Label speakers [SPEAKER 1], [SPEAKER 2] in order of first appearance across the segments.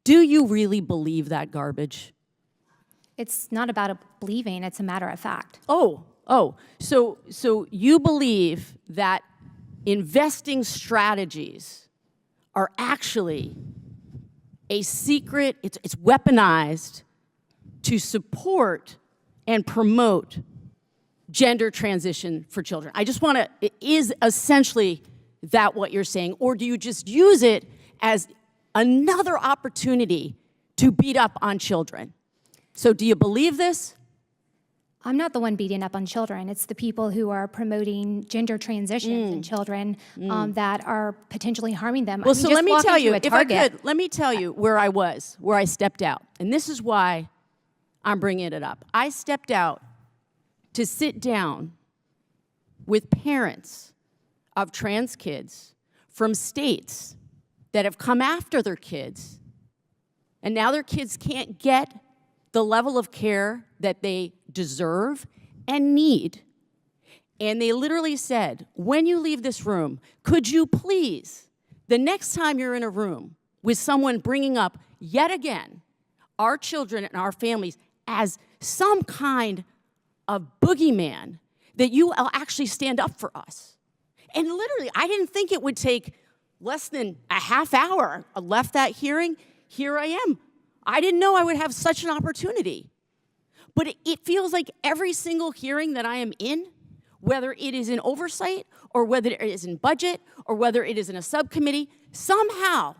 [SPEAKER 1] Do you really believe that garbage?
[SPEAKER 2] It's not about believing, it's a matter of fact.
[SPEAKER 1] So you believe that investing strategies are actually a secret, it's weaponized to support and promote gender transition for children. I just want to, is essentially that what you're saying? Or do you just use it as another opportunity to beat up on children? So do you believe this?
[SPEAKER 2] I'm not the one beating up on children. It's the people who are promoting gender transitions in children that are potentially harming them.
[SPEAKER 1] Well, so let me tell you,
[SPEAKER 2] if I could,
[SPEAKER 1] let me tell you where I was, where I stepped out. And this is why I'm bringing it up. I stepped out to sit down with parents of trans kids from states that have come after their kids, and now their kids can't get the level of care that they deserve and need. And they literally said, when you leave this room, could you please, the next time you're in a room with someone bringing up yet again our children and our families as some kind of boogeyman, that you will actually stand up for us. And literally, I didn't think it would take less than a half hour. I left that hearing, here I am. I didn't know I would have such an opportunity. But it feels like every single hearing that I am in, whether it is in oversight, or whether it is in budget, or whether it is in a subcommittee, somehow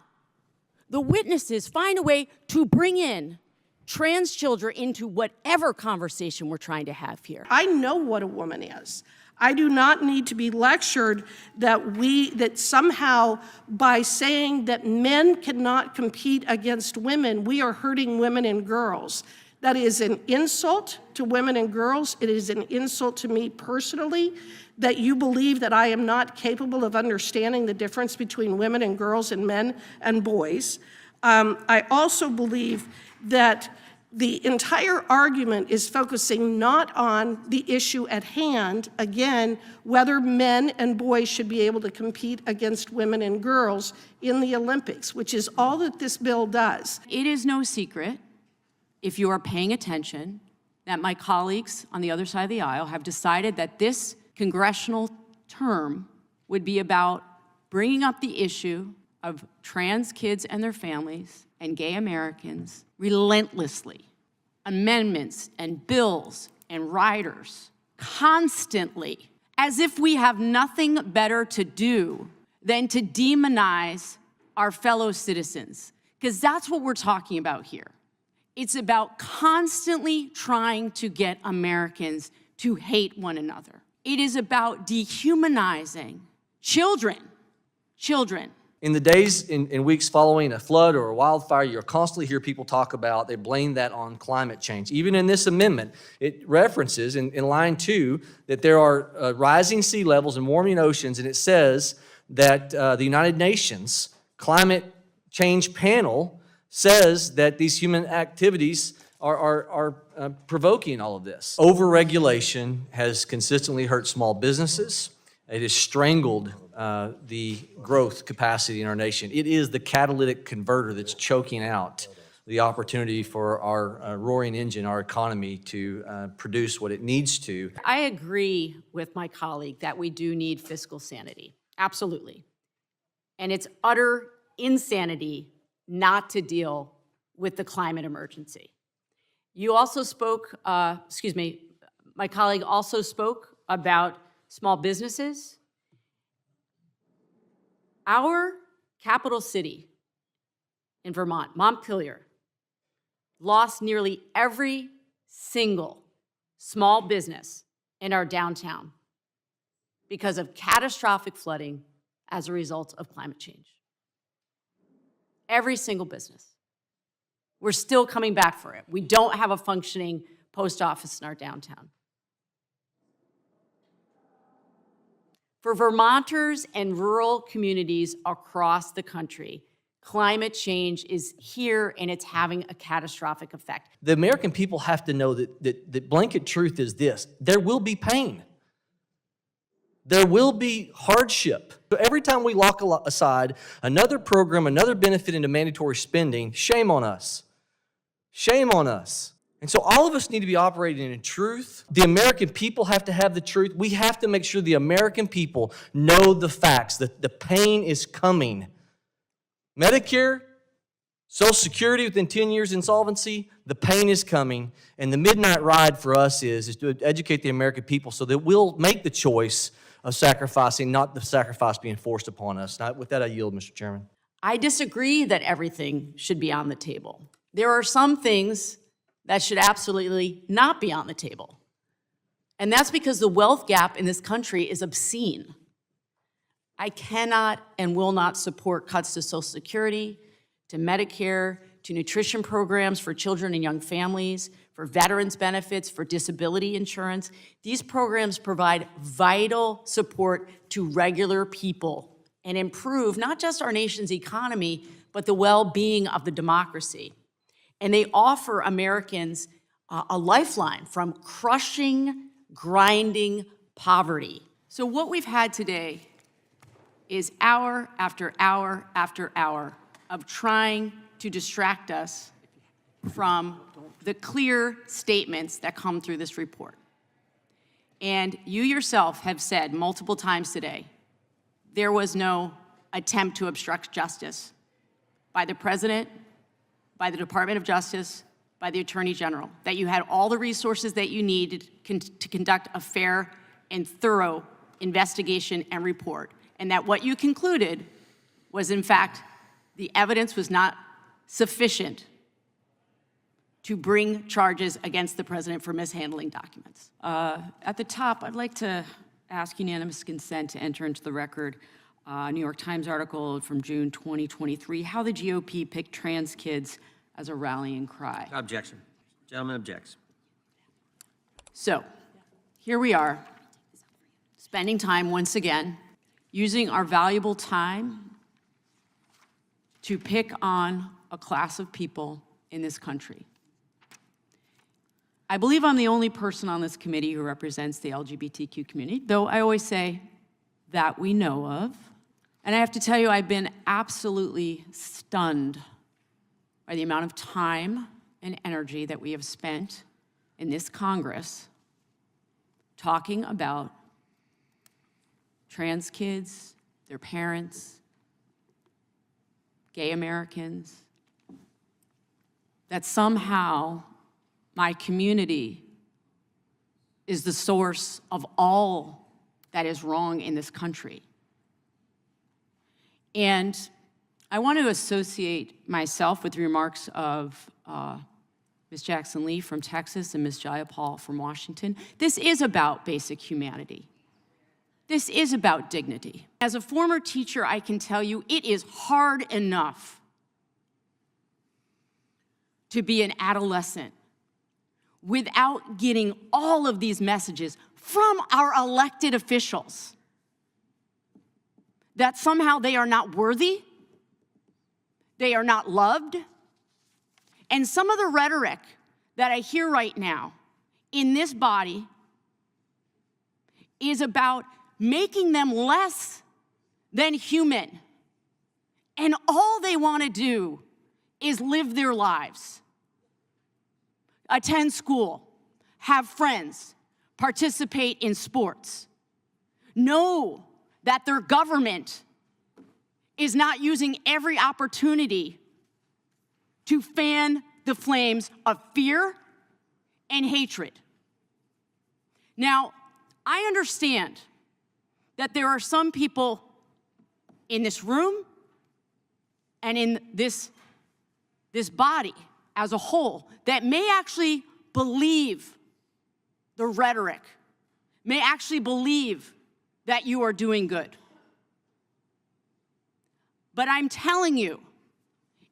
[SPEAKER 1] the witnesses find a way to bring in trans children into whatever conversation we're trying to have here.
[SPEAKER 3] I know what a woman is. I do not need to be lectured that somehow by saying that men cannot compete against women, we are hurting women and girls. That is an insult to women and girls. It is an insult to me personally that you believe that I am not capable of understanding the difference between women and girls and men and boys. I also believe that the entire argument is focusing not on the issue at hand, again, whether men and boys should be able to compete against women and girls in the Olympics, which is all that this bill does.
[SPEAKER 1] It is no secret, if you are paying attention, that my colleagues on the other side of the aisle have decided that this congressional term would be about bringing up the issue of trans kids and their families and gay Americans relentlessly. Amendments and bills and riders constantly, as if we have nothing better to do than to demonize our fellow citizens, because that's what we're talking about here. It's about constantly trying to get Americans to hate one another. It is about dehumanizing children.
[SPEAKER 4] In the days and weeks following a flood or a wildfire, you'll constantly hear people talk about, they blame that on climate change. Even in this amendment, it references in line 2 that there are rising sea levels and warming oceans, and it says that the United Nations Climate Change Panel says that these human activities are provoking all of this. Overregulation has consistently hurt small businesses. It has strangled the growth capacity in our nation. It is the catalytic converter that's choking out the opportunity for our roaring engine, our economy, to produce what it needs to.
[SPEAKER 1] I agree with my colleague that we do need fiscal sanity, absolutely. And it's utter insanity not to deal with the climate emergency. You also spoke, my colleague also spoke about small businesses. Our capital city in Vermont, Montpelier, lost nearly every single small business in our downtown because of catastrophic flooding as a result of climate change. Every single business. We're still coming back for it. We don't have a functioning post office in our downtown. For Vermonters and rural communities across the country, climate change is here and it's having a catastrophic effect.
[SPEAKER 4] The American people have to know that blanket truth is this: there will be pain. There will be hardship. So every time we lock aside another program, another benefit into mandatory spending, shame on us. Shame on us. And so all of us need to be operating in truth. The American people have to have the truth. We have to make sure the American people know the facts, that the pain is coming. Medicare, Social Security within 10 years insolvency, the pain is coming. And the midnight ride for us is to educate the American people so that we'll make the choice of sacrificing, not the sacrifice being forced upon us. Now, with that, I yield, Mr. Chairman.
[SPEAKER 1] I disagree that everything should be on the table. There are some things that should absolutely not be on the table. And that's because the wealth gap in this country is obscene. I cannot and will not support cuts to Social Security, to Medicare, to nutrition programs for children and young families, for veterans benefits, for disability insurance. These programs provide vital support to regular people and improve not just our nation's economy, but the well-being of the democracy. And they offer Americans a lifeline from crushing, grinding poverty. So what we've had today is hour after hour after hour of trying to distract us from the clear statements that come through this report. And you yourself have said multiple times today, there was no attempt to obstruct justice by the President, by the Department of Justice, by the Attorney General, that you had all the resources that you needed to conduct a fair and thorough investigation and report, and that what you concluded was, in fact, the evidence was not sufficient to bring charges against the President for mishandling documents. At the top, I'd like to ask unanimous consent to enter into the record New York Times article from June 2023, how the GOP picked trans kids as a rallying cry.
[SPEAKER 5] Objection. Gentleman objects.
[SPEAKER 1] So, here we are, spending time once again, using our valuable time to pick on a class of people in this country. I believe I'm the only person on this committee who represents the LGBTQ community, though I always say that we know of. And I have to tell you, I've been absolutely stunned by the amount of time and energy that we have spent in this Congress talking about trans kids, their parents, gay Americans, that somehow my community is the source of all that is wrong in this country. And I want to associate myself with the remarks of Ms. Jackson Lee from Texas and Ms. Jayapal from Washington. This is about basic humanity. This is about dignity. As a former teacher, I can tell you it is hard enough to be an adolescent without getting all of these messages from our elected officials that somehow they are not worthy, they are not loved. And some of the rhetoric that I hear right now in this body is about making them less than human. And all they want to do is live their lives. Attend school, have friends, participate in sports. Know that their government is not using every opportunity to fan the flames of fear and hatred. Now, I understand that there are some people in this room and in this body as a whole that may actually believe the rhetoric, may actually believe that you are doing good. But I'm telling you,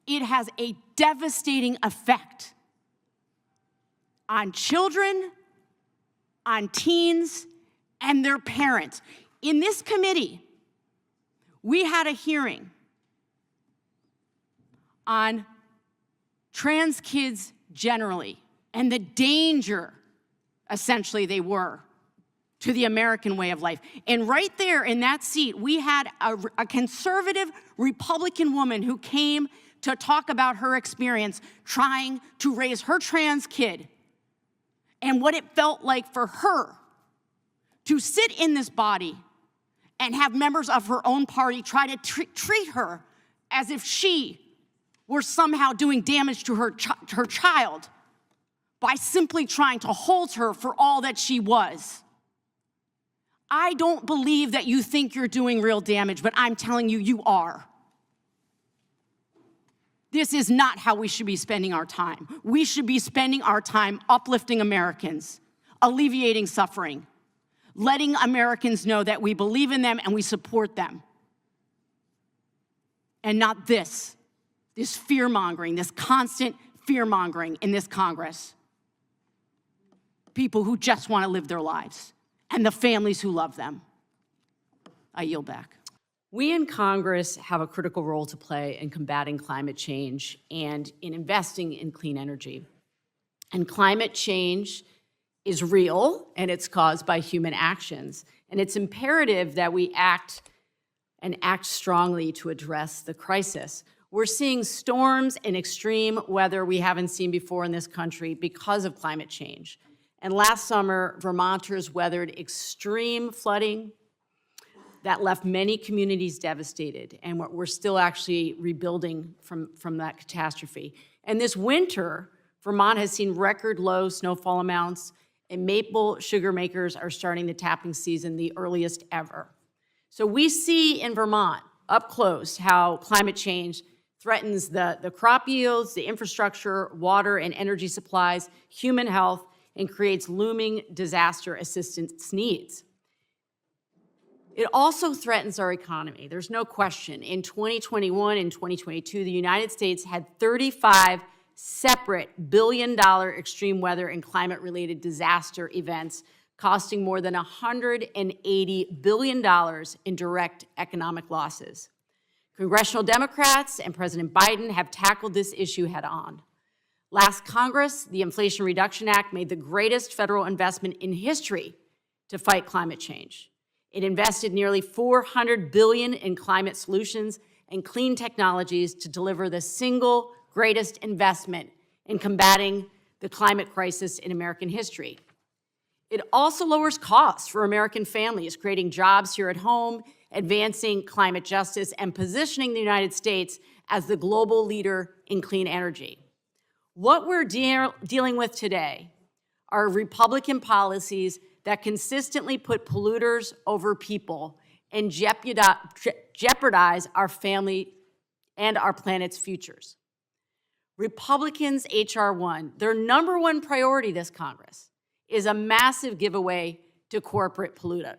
[SPEAKER 1] it has a devastating effect on children, on teens, and their parents. In this committee, we had a hearing on trans kids generally and the danger, essentially, they were to the American way of life. And right there in that seat, we had a conservative Republican woman who came to talk about her experience trying to raise her trans kid and what it felt like for her to sit in this body and have members of her own party try to treat her as if she were somehow doing damage to her child by simply trying to hold her for all that she was. I don't believe that you think you're doing real damage, but I'm telling you, you are. This is not how we should be spending our time. We should be spending our time uplifting Americans, alleviating suffering, letting Americans know that we believe in them and we support them. And not this fear-mongering, this constant fear-mongering in this Congress. People who just want to live their lives and the families who love them. I yield back.
[SPEAKER 6] We in Congress have a critical role to play in combating climate change and in investing in clean energy. And climate change is real, and it's caused by human actions. And it's imperative that we act strongly to address the crisis. We're seeing storms and extreme weather we haven't seen before in this country because of climate change. And last summer, Vermonters weathered extreme flooding that left many communities devastated, and we're still actually rebuilding from that catastrophe. And this winter, Vermont has seen record low snowfall amounts, and maple sugar makers are starting the tapping season the earliest ever. So we see in Vermont, up close, how climate change threatens the crop yields, the infrastructure, water and energy supplies, human health, and creates looming disaster assistance needs. It also threatens our economy. There's no question. In 2021 and 2022, the United States had 35 separate billion-dollar extreme weather and climate-related disaster events costing more than $180 billion in direct economic losses. Congressional Democrats and President Biden have tackled this issue head-on. Last Congress, the Inflation Reduction Act made the greatest federal investment in history to fight climate change. It invested nearly $400 billion in climate solutions and clean technologies to deliver the single greatest investment in combating the climate crisis in American history. It also lowers costs for American families, creating jobs here at home, advancing climate justice, and positioning the United States as the global leader in clean energy. What we're dealing with today are Republican policies that consistently put polluters over people and jeopardize our family and our planet's futures. Republicans' H.R. 1, their number one priority this Congress, is a massive giveaway to corporate polluters.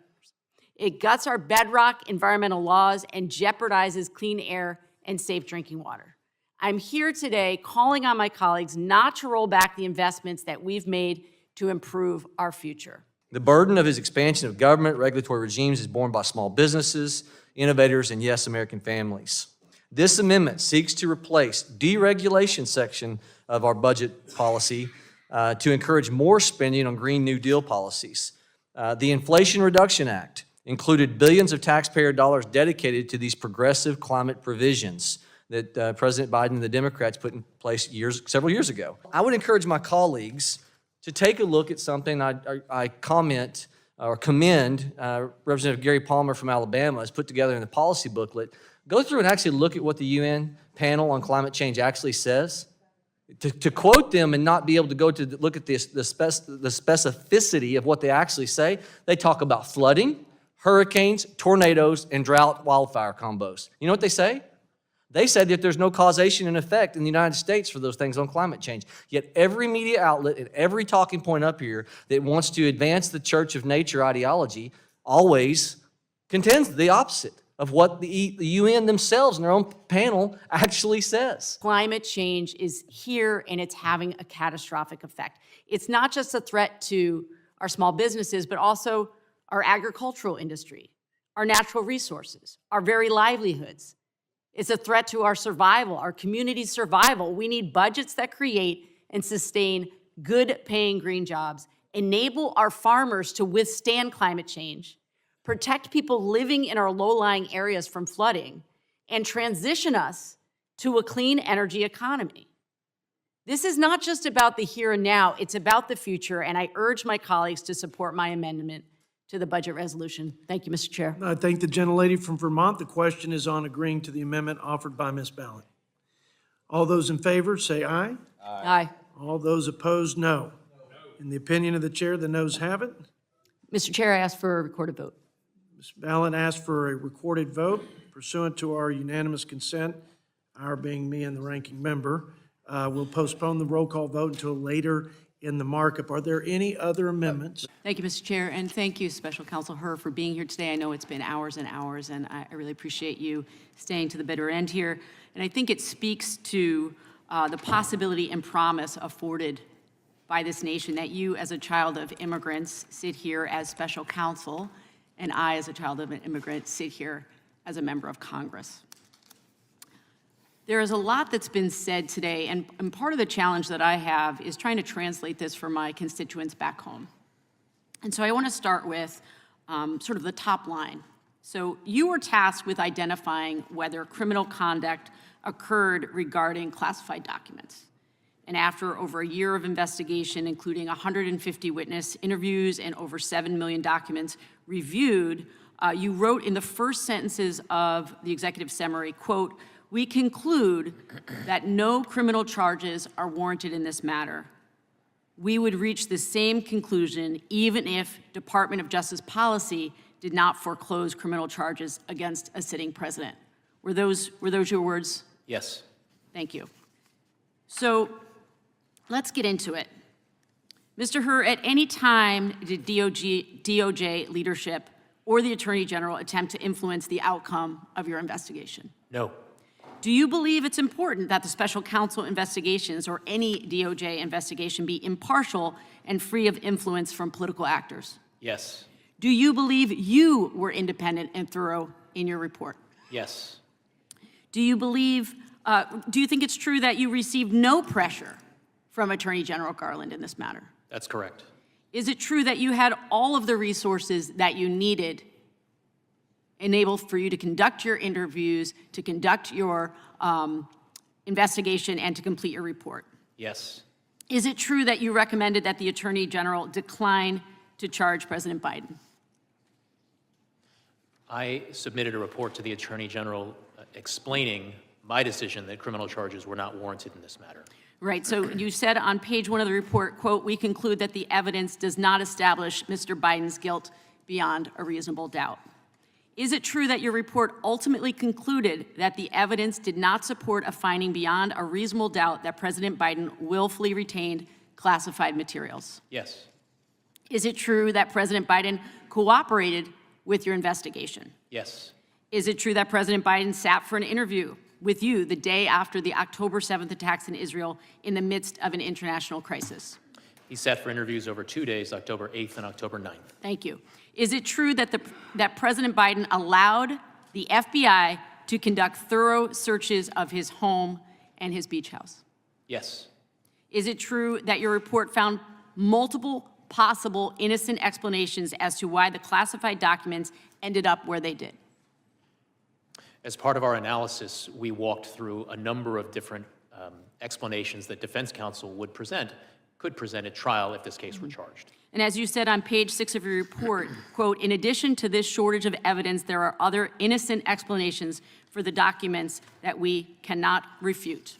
[SPEAKER 6] It guts our bedrock environmental laws and jeopardizes clean air and safe drinking water. I'm here today calling on my colleagues not to roll back the investments that we've made to improve our future.
[SPEAKER 4] The burden of his expansion of government regulatory regimes is borne by small businesses, innovators, and yes, American families. This amendment seeks to replace deregulation section of our budget policy to encourage more spending on Green New Deal policies. The Inflation Reduction Act included billions of taxpayer dollars dedicated to these progressive climate provisions that President Biden and the Democrats put in place several years ago. I would encourage my colleagues to take a look at something I commend Representative Gary Palmer from Alabama has put together in the policy booklet. Go through and actually look at what the UN panel on climate change actually says. To quote them and not be able to go to look at the specificity of what they actually say, they talk about flooding, hurricanes, tornadoes, and drought wildfire combos. You know what they say? They said that there's no causation and effect in the United States for those things on climate change. Yet every media outlet and every talking point up here that wants to advance the Church of Nature ideology always contends the opposite of what the UN themselves in their own panel actually says.
[SPEAKER 6] Climate change is here and it's having a catastrophic effect. It's not just a threat to our small businesses, but also our agricultural industry, our natural resources, our very livelihoods. It's a threat to our survival, our community's survival. We need budgets that create and sustain good-paying green jobs enable our farmers to withstand climate change, protect people living in our low-lying areas from flooding, and transition us to a clean energy economy. This is not just about the here and now, it's about the future, and I urge my colleagues to support my amendment to the budget resolution. Thank you, Mr. Chair.
[SPEAKER 7] I thank the gentlelady from Vermont. The question is on agreeing to the amendment offered by Ms. Balint. All those in favor, say aye.
[SPEAKER 6] Aye.
[SPEAKER 7] All those opposed, no. In the opinion of the chair, the noes have it.
[SPEAKER 6] Mr. Chair, I ask for a recorded vote.
[SPEAKER 7] Ms. Balint asked for a recorded vote pursuant to our unanimous consent, our being me and the ranking member. We'll postpone the roll call vote until later in the markup. Are there any other amendments?
[SPEAKER 1] Thank you, Mr. Chair, and thank you, Special Counsel Herr, for being here today. I know it's been hours and hours, and I really appreciate you staying to the bitter end here. And I think it speaks to the possibility and promise afforded by this nation that you, as a child of immigrants, sit here as special counsel, and I, as a child of an immigrant, sit here as a member of Congress. There is a lot that's been said today, and part of the challenge that I have is trying to translate this for my constituents back home. And so I want to start with sort of the top line. So you were tasked with identifying whether criminal conduct occurred regarding classified documents. And after over a year of investigation, including 150 witness interviews and over 7 million documents reviewed, you wrote in the first sentences of the executive summary, quote, "We conclude that no criminal charges are warranted in this matter. We would reach the same conclusion even if Department of Justice policy did not foreclose criminal charges against a sitting president." Were those your words?
[SPEAKER 5] Yes.
[SPEAKER 1] Thank you. So let's get into it. Mr. Herr, at any time did DOJ leadership or the Attorney General attempt to influence the outcome of your investigation?
[SPEAKER 5] No.
[SPEAKER 1] Do you believe it's important that the special counsel investigations or any DOJ investigation be impartial and free of influence from political actors?
[SPEAKER 5] Yes.
[SPEAKER 1] Do you believe you were independent and thorough in your report?
[SPEAKER 5] Yes.
[SPEAKER 1] Do you think it's true that you received no pressure from Attorney General Garland in this matter?
[SPEAKER 5] That's correct.
[SPEAKER 1] Is it true that you had all of the resources that you needed enabled for you to conduct your interviews, to conduct your investigation, and to complete your report?
[SPEAKER 5] Yes.
[SPEAKER 1] Is it true that you recommended that the Attorney General decline to charge President Biden?
[SPEAKER 5] I submitted a report to the Attorney General explaining my decision that criminal charges were not warranted in this matter.
[SPEAKER 1] Right, so you said on page 1 of the report, quote, "We conclude that the evidence does not establish Mr. Biden's guilt beyond a reasonable doubt." Is it true that your report ultimately concluded that the evidence did not support a finding beyond a reasonable doubt that President Biden willfully retained classified materials?
[SPEAKER 5] Yes.
[SPEAKER 1] Is it true that President Biden cooperated with your investigation?
[SPEAKER 5] Yes.
[SPEAKER 1] Is it true that President Biden sat for an interview with you the day after the October 7th attacks in Israel in the midst of an international crisis?
[SPEAKER 5] He sat for interviews over 2 days, October 8th and October 9th.
[SPEAKER 1] Thank you. Is it true that that President Biden allowed the FBI to conduct thorough searches of his home and his beach house?
[SPEAKER 5] Yes.
[SPEAKER 1] Is it true that your report found multiple possible innocent explanations as to why the classified documents ended up where they did?
[SPEAKER 5] As part of our analysis, we walked through a number of different explanations that defense counsel could present at trial if this case were charged.
[SPEAKER 1] And as you said on page 6 of your report, quote, "In addition to this shortage of evidence, there are other innocent explanations for the documents that we cannot refute."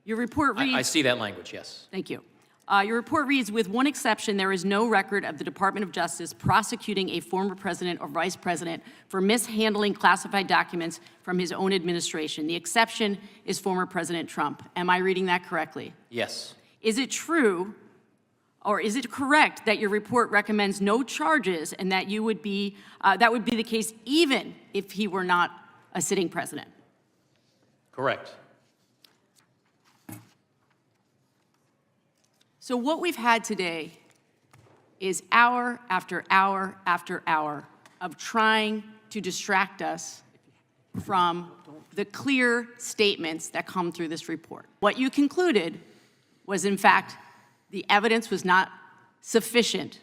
[SPEAKER 1] Your report reads—
[SPEAKER 5] I see that language, yes.
[SPEAKER 1] Thank you. Your report reads, "With one exception, there is no record of the Department of Justice prosecuting a former president or vice president for mishandling classified documents from his own administration. The exception is former President Trump." Am I reading that correctly?
[SPEAKER 5] Yes.
[SPEAKER 1] Is it true, or is it correct that your report recommends no charges and that that would be the case even if he were not a sitting president?
[SPEAKER 5] Correct.
[SPEAKER 1] So what we've had today is hour after hour after hour of trying to distract us from the clear statements that come through this report. What you concluded was, in fact, the evidence was not
[SPEAKER 6] sufficient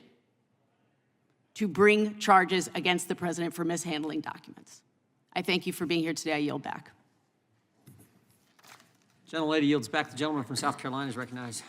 [SPEAKER 6] to bring charges against the president for mishandling documents. I thank you for being here today. I yield back.
[SPEAKER 8] Gentlelady yields back. The gentleman from South Carolina is recognized.